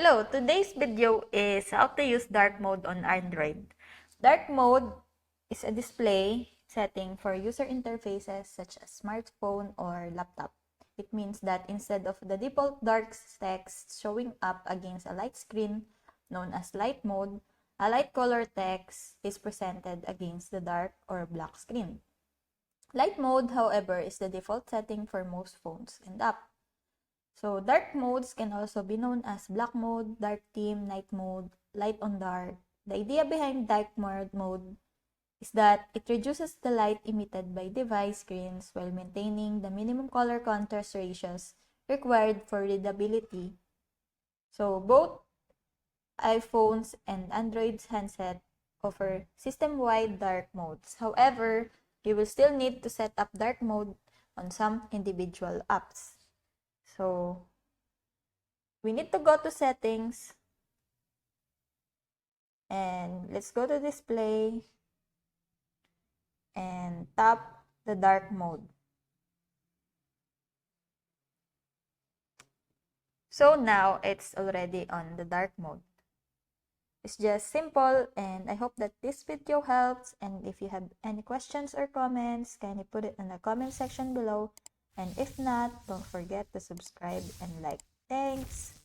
Hello, today's video is how to use dark mode on Android. Dark mode is a display setting for user interfaces such as smartphone or laptop. It means that instead of the default dark text showing up against a light screen, known as light mode, a light color text is presented against the dark or black screen. Light mode, however, is the default setting for most phones and apps. So, dark modes can also be known as black mode, dark theme, night mode, light on dark. The idea behind dark mode is that it reduces the light emitted by device screens while maintaining the minimum color contrast ratios required for readability. So, both iPhones and Android's handset offer system-wide dark modes. However, you will still need to set up dark mode on some individual apps. So, we need to go to settings and let's go to display and tap the dark mode. So now it's already on the dark mode. It's just simple, and I hope that this video helps, and if you have any questions or comments, kindly put it in the comment section below. And if not, don't forget to subscribe and like. Thanks!